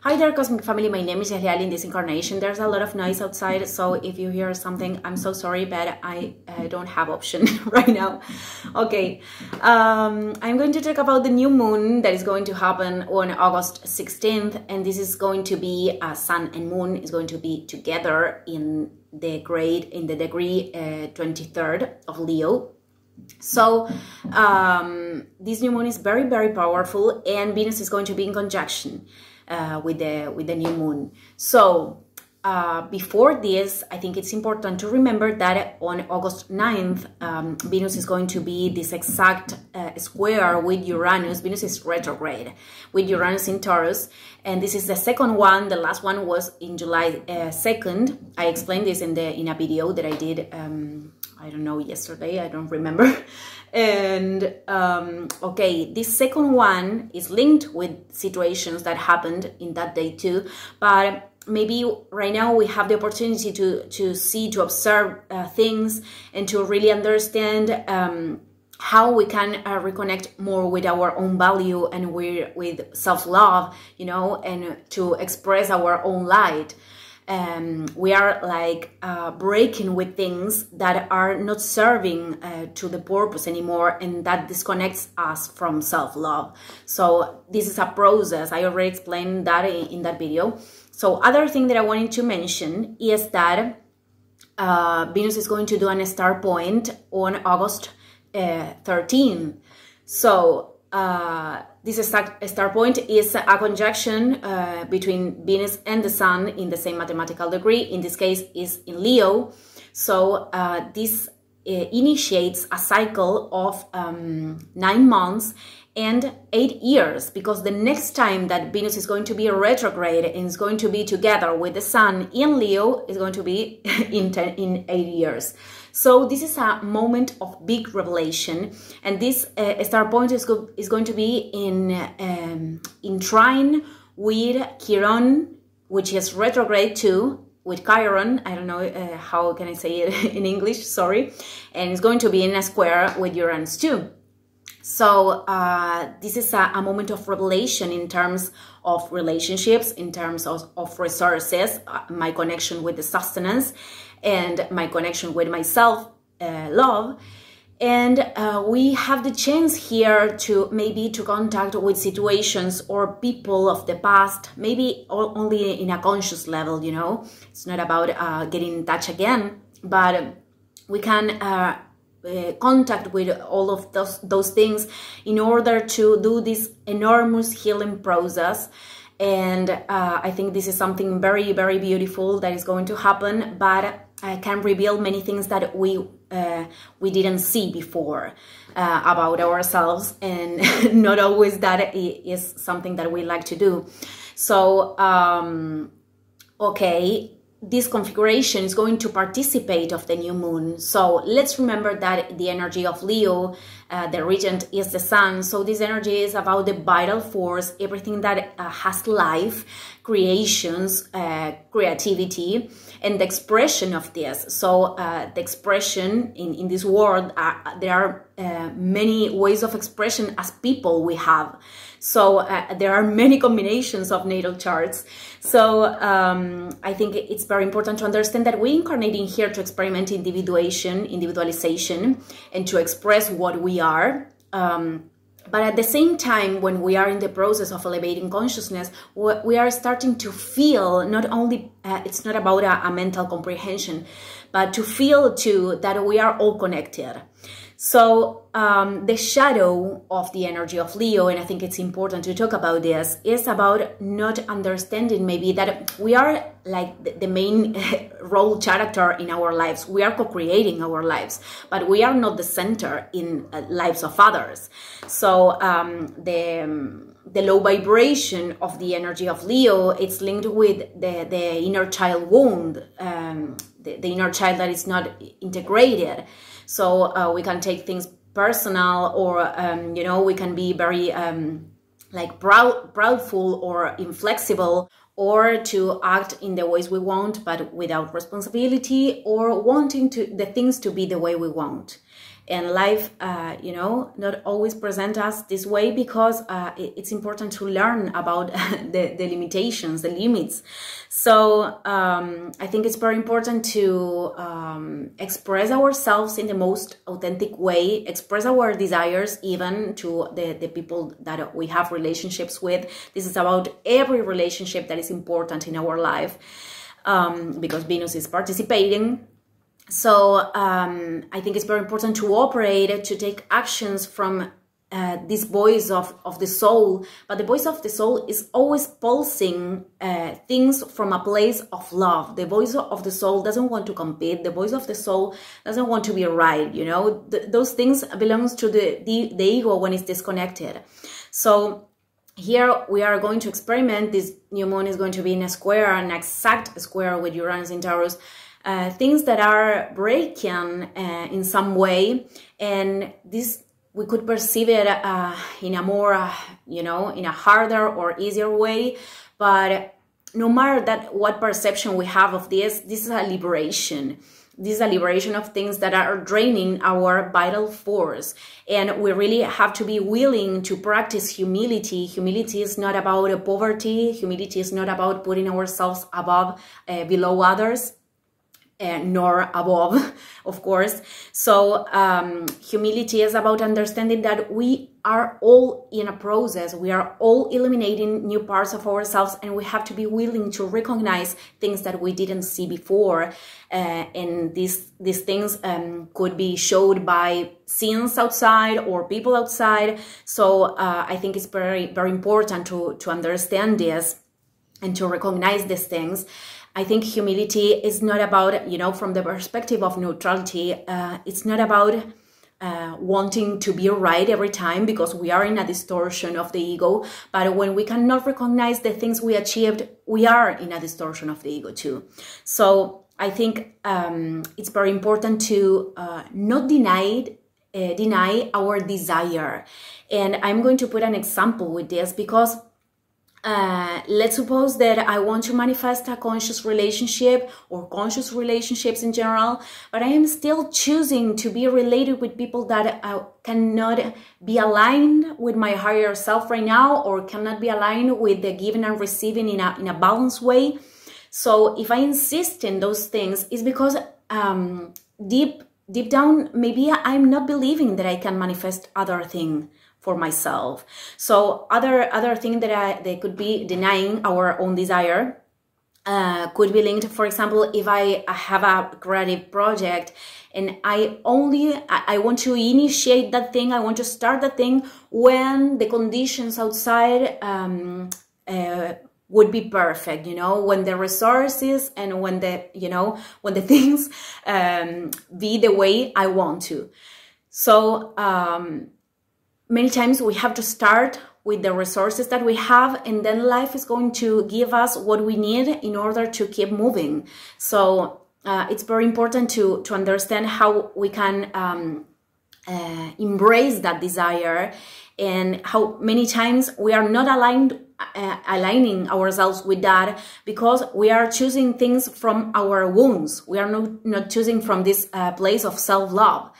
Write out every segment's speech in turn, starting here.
Hi there, Cosmic Family. My name is Yahliali. In this incarnation, there's a lot of noise outside, so if you hear something, I'm so sorry, but I don't have option right now. Okay, I'm going to talk about the new moon that is going to happen on August 16th, and this is going to be Sun and Moon is going to be together in the degree 23rd of Leo. So this new moon is very, very powerful, and Venus is going to be in conjunction with the new moon. So before this, I think it's important to remember that on August 9th, Venus is going to be this exact square with Uranus. Venus is retrograde with Uranus in Taurus, and this is the second one. The last one was in July 2nd. I explained this in a video that I did I don't know, yesterday, I don't remember. And okay, this second one is linked with situations that happened in that day too, but maybe right now we have the opportunity to observe things and to really understand how we can reconnect more with our own value and with self-love, you know, and to express our own light. We are like breaking with things that are not serving to the purpose anymore, and that disconnects us from self-love. So this is a process. I already explained that in that video. So other thing that I wanted to mention is that Venus is going to do a star point on August 13th. So this star point is a conjunction between Venus and the Sun in the same mathematical degree. In this case, is in Leo. So this initiates a cycle of 9 months and 8 years, because the next time that Venus is going to be retrograde and is going to be together with the Sun in Leo is going to be in 8 years. So this is a moment of big revelation, and this star point is going to be in trine with Chiron, which is retrograde too, with Chiron. I don't know how can I say it in English, sorry. And it's going to be in a square with Uranus too. So this is a moment of revelation in terms of relationships, in terms of resources, my connection with the sustenance, and my connection with myself, love. And we have the chance here to maybe to contact with situations or people of the past, maybe only in a conscious level, you know. It's not about getting in touch again, but we can contact with all of those things in order to do this enormous healing process. And I think this is something very, very beautiful that is going to happen, but I can reveal many things that we didn't see before about ourselves, and not always that is something that we like to do. So okay, this configuration is going to participate of the new moon. So let's remember that the energy of Leo, the regent is the Sun. So this energy is about the vital force, everything that has life, creations, creativity, and the expression of this. So the expression in this world, there are many ways of expression as people we have. So there are many combinations of natal charts. So I think it's very important to understand that we incarnate in here to experiment individualization, and to express what we are. But at the same time, when we are in the process of elevating consciousness, we are starting to feel not only, it's not about a mental comprehension, but to feel too that we are all connected. So the shadow of the energy of Leo, and I think it's important to talk about this, is about not understanding maybe that we are like the main role character in our lives. We are co-creating our lives, but we are not the center in lives of others. So the low vibration of the energy of Leo, it's linked with the inner child wound, the inner child that is not integrated. So we can take things personal, or you know, we can be very like proudful or inflexible, or to act in the ways we want but without responsibility, or wanting the things to be the way we want. and life, not always present us this way, because it's important to learn about the limitations, the limits. So I think it's very important to express ourselves in the most authentic way, express our desires even to the people that we have relationships with. This is about every relationship that is important in our life, because Venus is participating. So I think it's very important to operate, to take actions from this voice of the soul. But the voice of the soul is always pulsing things from a place of love. The voice of the soul doesn't want to compete. The voice of the soul doesn't want to be right. Those things belongs to the ego when it's disconnected. So here we are going to experiment. This new moon is going to be in a square, an exact square with Uranus in Taurus. Things that are breaking in some way, and this we could perceive it in a more, in a harder or easier way. But no matter that, what perception we have of this is a liberation. This is a liberation of things that are draining our vital force. And we really have to be willing to practice humility. Humility is not about poverty. Humility is not about putting ourselves below others. Nor above, of course. So humility is about understanding that we are all in a process. We are all eliminating new parts of ourselves, and we have to be willing to recognize things that we didn't see before. And these things could be showed by scenes outside or people outside. So I think it's very, very important to understand this and to recognize these things. I think humility is not about, from the perspective of neutrality, it's not about wanting to be right every time, because we are in a distortion of the ego. But when we cannot recognize the things we achieved, we are in a distortion of the ego too. So I think it's very important to not deny our desire. And I'm going to put an example with this, because let's suppose that I want to manifest a conscious relationship or conscious relationships in general, but I am still choosing to be related with people that cannot be aligned with my higher self right now, or cannot be aligned with the giving and receiving in a balanced way. So if I insist in those things, it's because deep down, maybe I'm not believing that I can manifest other things for myself. So other thing that they could be denying our own desire could be linked. For example, if I have a creative project and I want to initiate that thing, I want to start that thing when the conditions outside would be perfect, when the resources and when the things be the way I want to. So many times we have to start with the resources that we have, and then life is going to give us what we need in order to keep moving. So it's very important to understand how we can embrace that desire, and how many times we are not aligning ourselves with that, because we are choosing things from our wounds. We are not choosing from this place of self-love.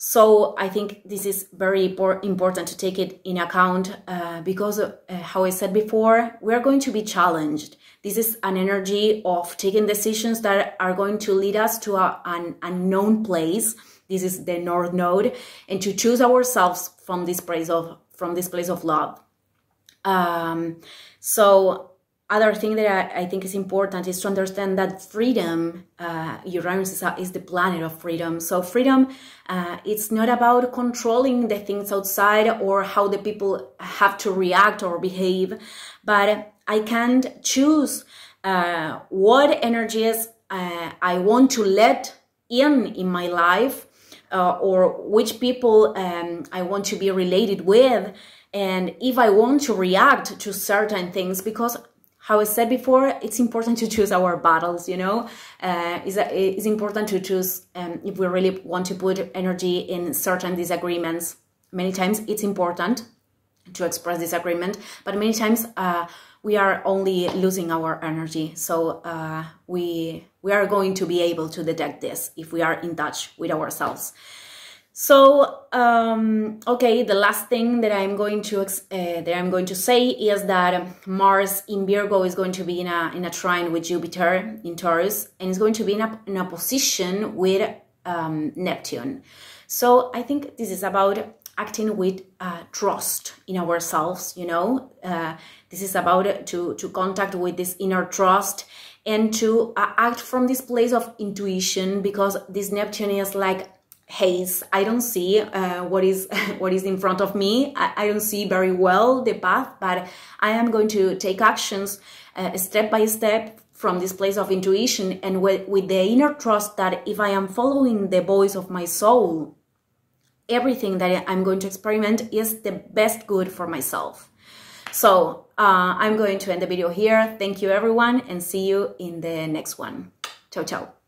So I think this is very important to take it in account, because how I said before, we are going to be challenged. This is an energy of taking decisions that are going to lead us to an unknown place. This is the North Node, and to choose ourselves from this place of love. So other thing that I think is important is to understand that freedom, Uranus is the planet of freedom. So freedom, it's not about controlling the things outside or how the people have to react or behave, but I can choose what energies I want to let in my life, or which people I want to be related with, and if I want to react to certain things, because how I said before, it's important to choose our battles, It's important to choose if we really want to put energy in certain disagreements. Many times it's important to express disagreement, but many times we are only losing our energy. So we are going to be able to detect this if we are in touch with ourselves. So okay, the last thing that I'm going to say is that Mars in Virgo is going to be in a trine with Jupiter in Taurus, and it's going to be in a position with Neptune. So I think this is about acting with trust in ourselves, you know. This is about to contact with this inner trust and to act from this place of intuition, because this Neptune is like haze. I don't see what is in front of me. I don't see very well the path, but I am going to take actions step by step from this place of intuition and with the inner trust that if I am following the voice of my soul, everything that I'm going to experiment is the best good for myself. So I'm going to end the video here. Thank you everyone, and see you in the next one. Ciao, ciao.